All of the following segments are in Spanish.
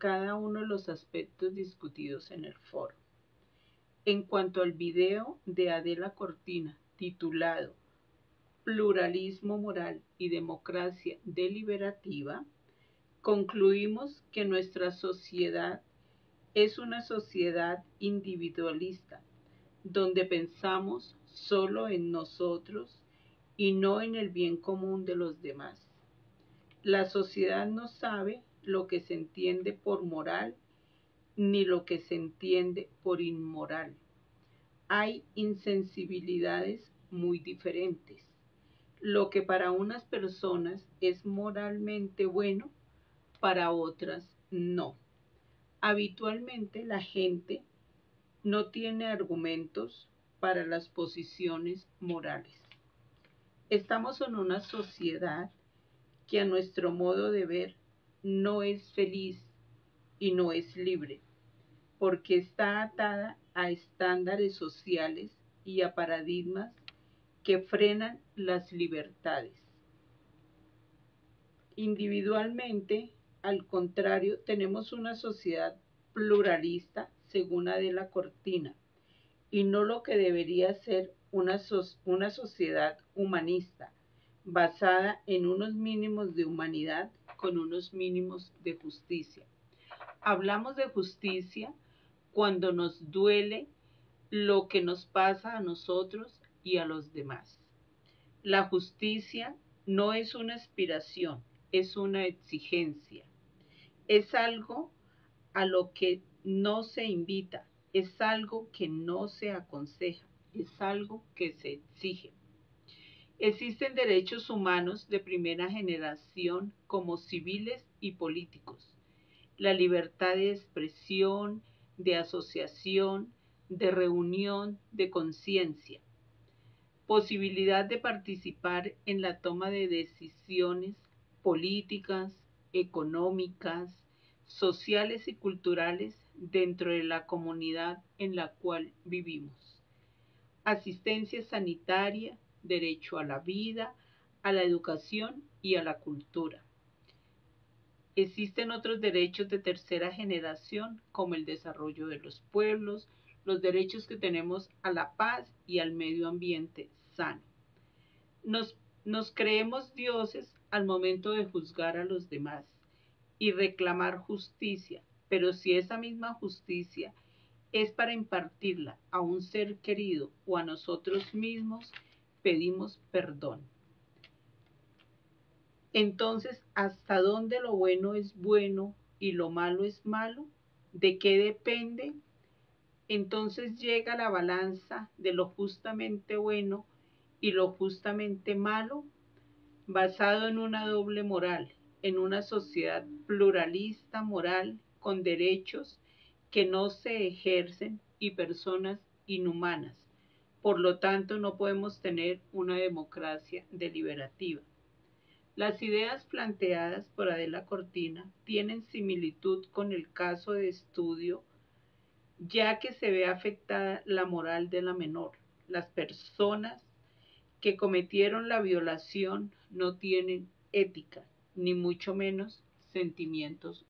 cada uno de los aspectos discutidos en el foro. En cuanto al video de Adela Cortina, titulado Pluralismo moral y democracia deliberativa, concluimos que nuestra sociedad es una sociedad individualista, donde pensamos solo en nosotros y no en el bien común de los demás. La sociedad no sabe lo que se entiende por moral ni lo que se entiende por inmoral. Hay insensibilidades muy diferentes. Lo que para unas personas es moralmente bueno, para otras no. Habitualmente la gente no tiene argumentos para las posiciones morales. Estamos en una sociedad que a nuestro modo de ver no es feliz y no es libre, porque está atada a estándares sociales y a paradigmas que frenan las libertades. Individualmente, al contrario, tenemos una sociedad pluralista, según Adela Cortina, y no lo que debería ser una sociedad humanista, basada en unos mínimos de humanidad con unos mínimos de justicia. Hablamos de justicia cuando nos duele lo que nos pasa a nosotros y a los demás. La justicia no es una aspiración, es una exigencia. Es algo a lo que no se invita, es algo que no se aconseja, es algo que se exige. Existen derechos humanos de primera generación como civiles y políticos. La libertad de expresión, de asociación, de reunión, de conciencia. Posibilidad de participar en la toma de decisiones políticas, económicas, sociales y culturales dentro de la comunidad en la cual vivimos. Asistencia sanitaria, derecho a la vida, a la educación y a la cultura. Existen otros derechos de tercera generación, como el desarrollo de los pueblos, los derechos que tenemos a la paz y al medio ambiente sano. Nos creemos dioses al momento de juzgar a los demás y reclamar justicia, pero si esa misma justicia es para impartirla a un ser querido o a nosotros mismos, pedimos perdón. Entonces, ¿hasta dónde lo bueno es bueno y lo malo es malo? ¿De qué depende? Entonces llega la balanza de lo justamente bueno y lo justamente malo, basado en una doble moral, en una sociedad pluralista moral con derechos que no se ejercen y personas inhumanas. Por lo tanto, no podemos tener una democracia deliberativa. Las ideas planteadas por Adela Cortina tienen similitud con el caso de estudio, ya que se ve afectada la moral de la menor. Las personas que cometieron la violación no tienen ética, ni mucho menos sentimientos.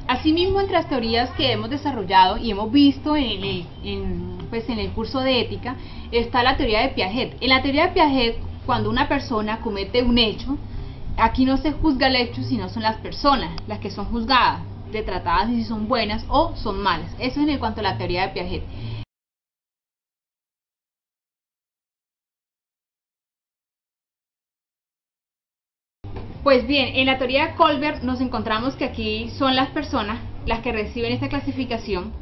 Asimismo, entre las teorías que hemos desarrollado y hemos visto en el curso de ética, está la teoría de Piaget. En la teoría de Piaget, cuando una persona comete un hecho, aquí no se juzga el hecho, sino son las personas las que son juzgadas, retratadas si son buenas o son malas. Eso es en cuanto a la teoría de Piaget. Pues bien, en la teoría de Kohlberg nos encontramos que aquí son las personas las que reciben esta clasificación,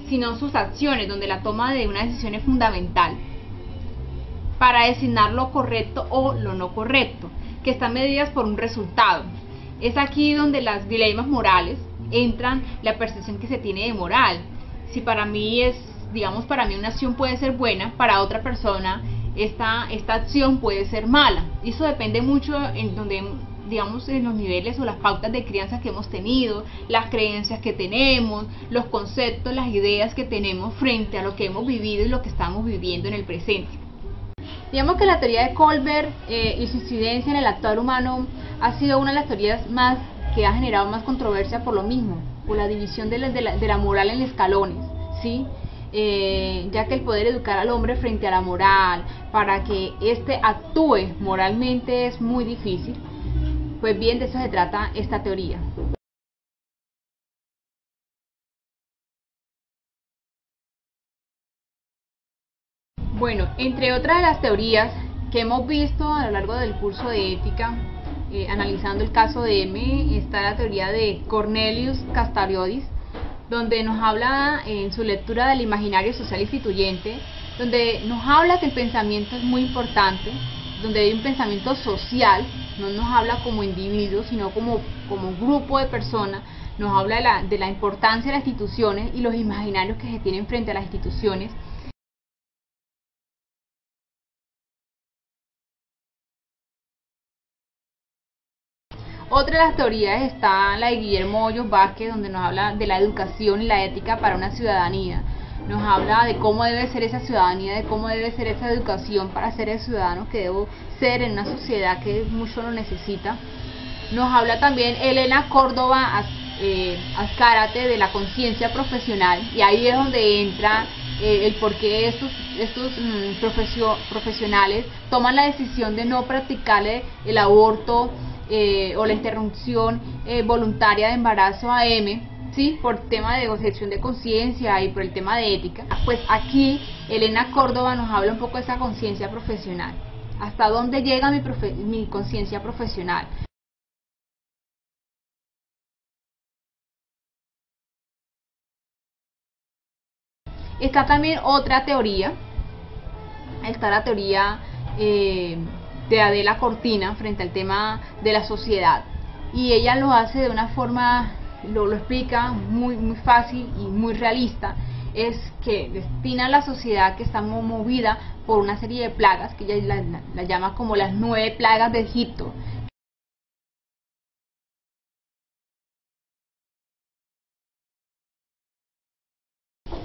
sino sus acciones, donde la toma de una decisión es fundamental para designar lo correcto o lo no correcto, que están medidas por un resultado. Es aquí donde las dilemas morales entran, la percepción que se tiene de moral. Si para mí para mí una acción puede ser buena, para otra persona esta acción puede ser mala. Eso depende mucho en los niveles o las pautas de crianza que hemos tenido, las creencias que tenemos, los conceptos, las ideas que tenemos frente a lo que hemos vivido y lo que estamos viviendo en el presente. Digamos que la teoría de Colbert y su incidencia en el actuar humano ha sido una de las teorías más que ha generado más controversia por lo mismo, por la división de la moral en escalones, ¿sí? Ya que el poder educar al hombre frente a la moral para que éste actúe moralmente es muy difícil. Pues bien, de eso se trata esta teoría. Bueno, entre otras de las teorías que hemos visto a lo largo del curso de ética, analizando el caso de M, está la teoría de Cornelius Castoriadis, donde nos habla en su lectura del imaginario social instituyente, donde nos habla que el pensamiento es muy importante, donde hay un pensamiento social, no nos habla como individuo, sino como grupo de personas, nos habla de la importancia de las instituciones y los imaginarios que se tienen frente a las instituciones. Otra de las teorías está la de Guillermo Hoyos Vázquez, donde nos habla de la educación y la ética para una ciudadanía. Nos habla de cómo debe ser esa ciudadanía, de cómo debe ser esa educación para ser el ciudadano que debo ser en una sociedad que mucho lo necesita. Nos habla también Elena Córdoba Azcárate de la conciencia profesional, y ahí es donde entra el por qué estos profesionales toman la decisión de no practicar el aborto o la interrupción voluntaria de embarazo a M, ¿sí? Por tema de objeción de conciencia y por el tema de ética. Pues aquí Elena Córdoba nos habla un poco de esa conciencia profesional. ¿Hasta dónde llega mi conciencia profesional? Está también otra teoría, está la teoría de Adela Cortina frente al tema de la sociedad, y ella lo hace de una forma, lo explica muy fácil y muy realista. Es que destina a la sociedad que está movida por una serie de plagas que ella la llama como las 9 plagas de Egipto.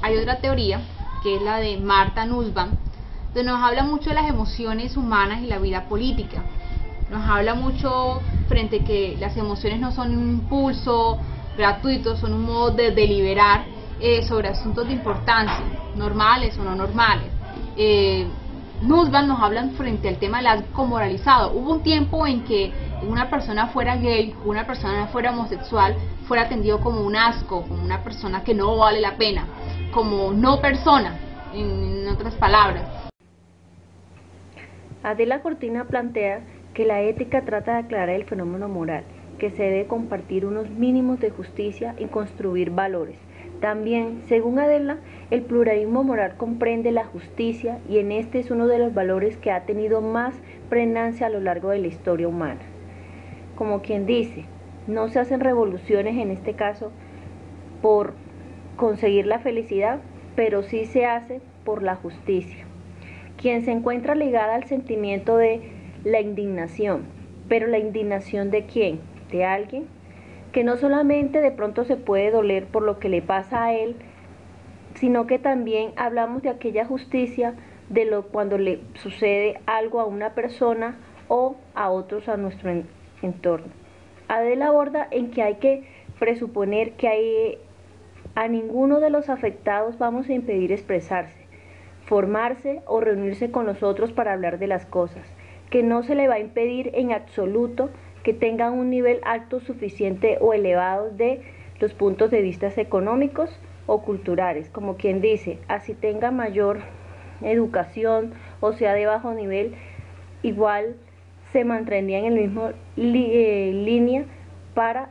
Hay otra teoría que es la de Martha Nussbaum, donde nos habla mucho de las emociones humanas y la vida política. Nos habla mucho frente a que las emociones no son un impulso gratuito, son un modo de deliberar sobre asuntos de importancia, normales o no normales. Nussbaum nos habla frente al tema del asco moralizado. Hubo un tiempo en que una persona fuera gay, una persona fuera homosexual, fuera atendido como un asco, como una persona que no vale la pena, como no persona, en otras palabras. Adela Cortina plantea que la ética trata de aclarar el fenómeno moral, que se debe compartir unos mínimos de justicia y construir valores. También, según Adela, el pluralismo moral comprende la justicia, y en este es uno de los valores que ha tenido más presencia a lo largo de la historia humana. Como quien dice, no se hacen revoluciones en este caso por conseguir la felicidad, pero sí se hace por la justicia. Quien se encuentra ligada al sentimiento de la indignación, pero la indignación ¿de quién? De alguien que no solamente de pronto se puede doler por lo que le pasa a él, sino que también hablamos de aquella justicia de cuando le sucede algo a una persona o a otros a nuestro entorno. Adela aborda en que hay que presuponer que a ninguno de los afectados vamos a impedir expresarse, formarse o reunirse con nosotros para hablar de las cosas, que no se le va a impedir en absoluto que tengan un nivel alto suficiente o elevado de los puntos de vista económicos o culturales, como quien dice, así tenga mayor educación o sea de bajo nivel, igual se mantendría en el mismo línea para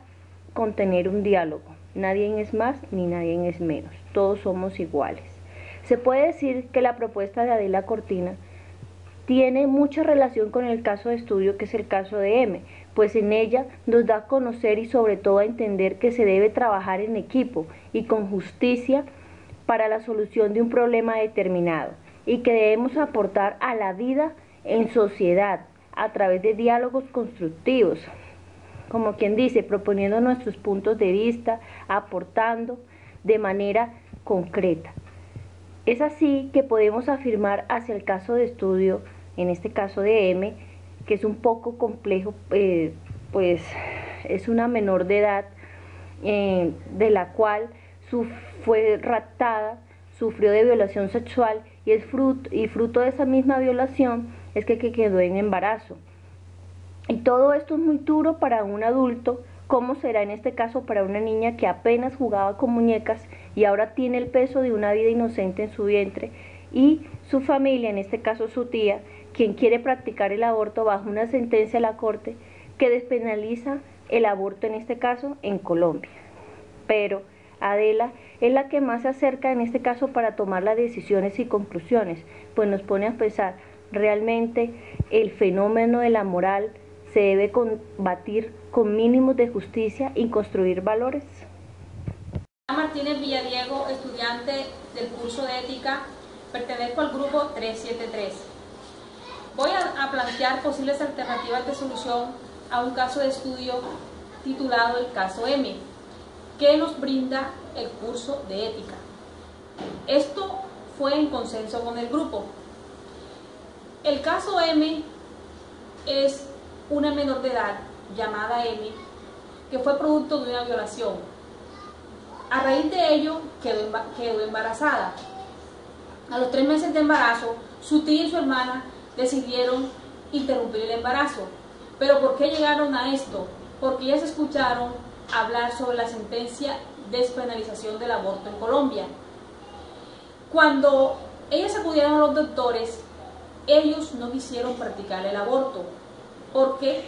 contener un diálogo. Nadie es más ni nadie es menos, todos somos iguales. Se puede decir que la propuesta de Adela Cortina tiene mucha relación con el caso de estudio, que es el caso de M, pues en ella nos da a conocer y sobre todo a entender que se debe trabajar en equipo y con justicia para la solución de un problema determinado, y que debemos aportar a la vida en sociedad a través de diálogos constructivos, como quien dice, proponiendo nuestros puntos de vista, aportando de manera concreta. Es así que podemos afirmar hacia el caso de estudio en este caso de M, que es un poco complejo, pues es una menor de edad de la cual fue raptada, sufrió de violación sexual y fruto de esa misma violación es que quedó en embarazo. Y todo esto es muy duro para un adulto. ¿Cómo será en este caso para una niña que apenas jugaba con muñecas y ahora tiene el peso de una vida inocente en su vientre? Y su familia, en este caso su tía, quien quiere practicar el aborto bajo una sentencia de la Corte que despenaliza el aborto en este caso en Colombia. Pero Adela es la que más se acerca en este caso para tomar las decisiones y conclusiones, pues nos pone a pensar, ¿realmente el fenómeno de la moral se debe combatir con mínimos de justicia y construir valores? Martínez Villadiego, estudiante del curso de ética, pertenezco al grupo 373. Voy a plantear posibles alternativas de solución a un caso de estudio titulado el caso M, que nos brinda el curso de ética. Esto fue en consenso con el grupo. El caso M es una menor de edad llamada M que fue producto de una violación. A raíz de ello quedó embarazada. A los 3 meses de embarazo, su tía y su hermana decidieron interrumpir el embarazo. ¿Pero por qué llegaron a esto? Porque ellas escucharon hablar sobre la sentencia de despenalización del aborto en Colombia. Cuando ellas acudieron a los doctores, ellos no quisieron practicar el aborto porque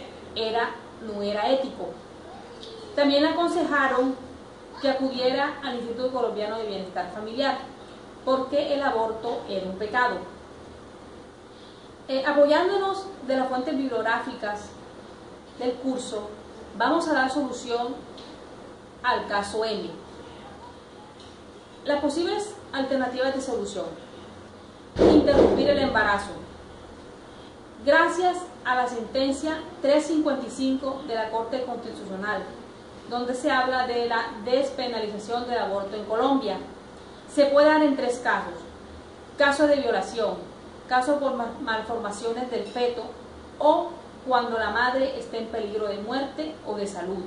no era ético. También le aconsejaron que acudiera al Instituto Colombiano de Bienestar Familiar porque el aborto era un pecado. Apoyándonos de las fuentes bibliográficas del curso, vamos a dar solución al caso M. Las posibles alternativas de solución: interrumpir el embarazo. Gracias a la sentencia 355 de la Corte Constitucional, donde se habla de la despenalización del aborto en Colombia, se puede dar en 3 casos: caso de violación, caso por malformaciones del feto o cuando la madre está en peligro de muerte o de salud.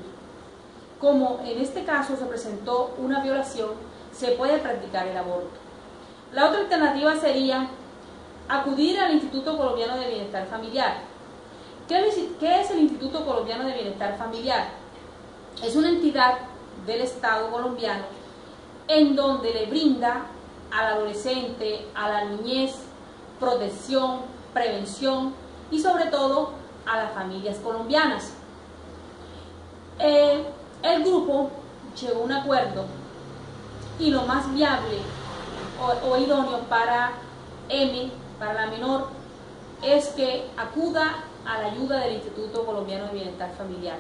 Como en este caso se presentó una violación, se puede practicar el aborto. La otra alternativa sería acudir al Instituto Colombiano de Bienestar Familiar. ¿Qué es el Instituto Colombiano de Bienestar Familiar? Es una entidad del Estado colombiano en donde le brinda al adolescente, a la niñez, protección, prevención y sobre todo a las familias colombianas. El grupo llegó a un acuerdo y lo más viable o idóneo para M, para la menor, es que acuda a la ayuda del Instituto Colombiano de Bienestar Familiar.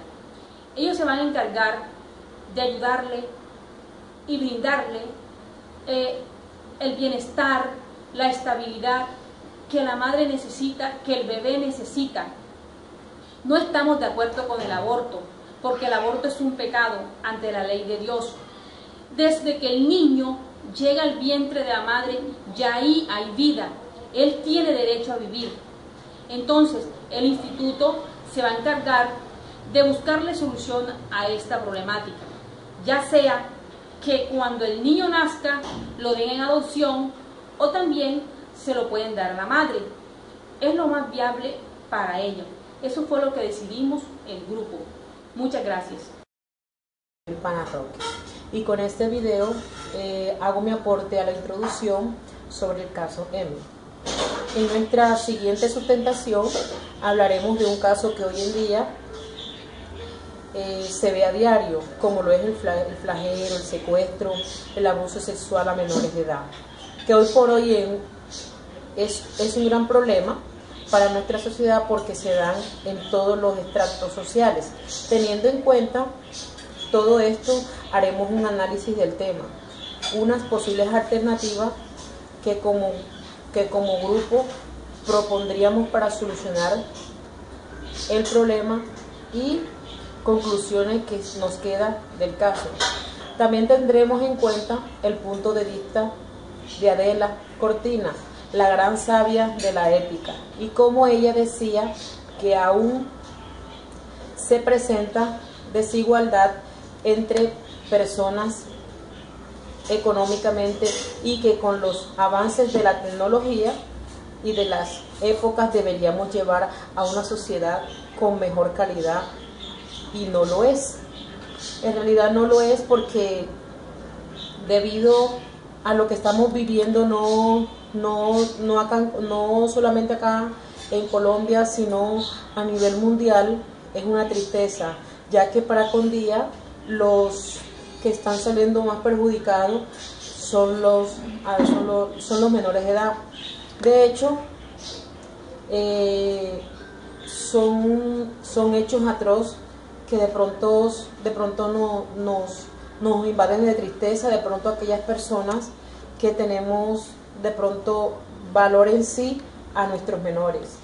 Ellos se van a encargar de ayudarle y brindarle el bienestar, la estabilidad que la madre necesita, que el bebé necesita. No estamos de acuerdo con el aborto, porque el aborto es un pecado ante la ley de Dios. Desde que el niño llega al vientre de la madre, ya ahí hay vida. Él tiene derecho a vivir. Entonces, el instituto se va a encargar de buscarle solución a esta problemática, ya sea que cuando el niño nazca lo den en adopción o también se lo pueden dar a la madre. Es lo más viable para ello. Eso fue lo que decidimos el grupo. Muchas gracias. Y con este video hago mi aporte a la introducción sobre el caso M. En nuestra siguiente sustentación hablaremos de un caso que hoy en día se ve a diario, como lo es el flagelo, el secuestro, el abuso sexual a menores de edad, que hoy por hoy es un gran problema para nuestra sociedad porque se dan en todos los estratos sociales. Teniendo en cuenta todo esto, haremos un análisis del tema, unas posibles alternativas que como grupo propondríamos para solucionar el problema y conclusiones que nos queda del caso. También tendremos en cuenta el punto de vista de Adela Cortina, la gran sabia de la ética, y como ella decía que aún se presenta desigualdad entre personas económicamente, y que con los avances de la tecnología y de las épocas deberíamos llevar a una sociedad con mejor calidad, y no lo es. En realidad no lo es, porque debido a lo que estamos viviendo, no solamente acá en Colombia, sino a nivel mundial, es una tristeza, ya que para con día los que están saliendo más perjudicados son los menores de edad. De hecho, son hechos atroces que de pronto nos invaden de tristeza, de pronto aquellas personas que tenemos de pronto valor en sí a nuestros menores.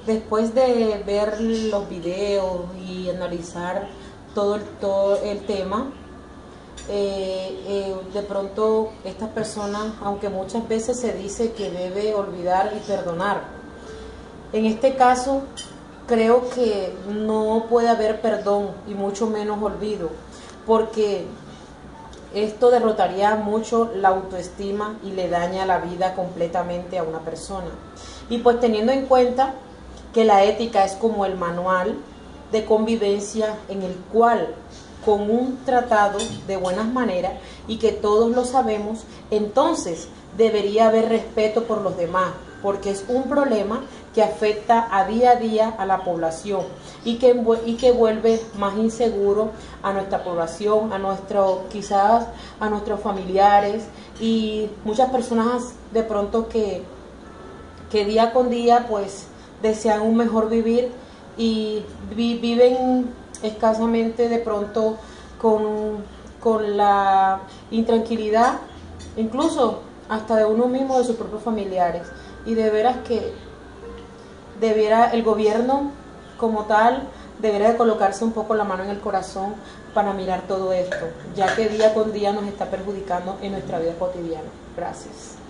Después de ver los videos y analizar todo el tema, de pronto estas personas, aunque muchas veces se dice que debe olvidar y perdonar, en este caso creo que no puede haber perdón y mucho menos olvido, porque esto derrotaría mucho la autoestima y le daña la vida completamente a una persona. Y pues teniendo en cuenta que la ética es como el manual de convivencia en el cual, con un tratado de buenas maneras y que todos lo sabemos, entonces debería haber respeto por los demás, porque es un problema que afecta a día a la población y que vuelve más inseguro a nuestra población, quizás a nuestros familiares, y muchas personas de pronto que día con día pues desean un mejor vivir y viven escasamente de pronto con la intranquilidad, incluso hasta de uno mismo, de sus propios familiares. Y de veras que el gobierno como tal debería de colocarse un poco la mano en el corazón para mirar todo esto, ya que día con día nos está perjudicando en nuestra vida cotidiana. Gracias.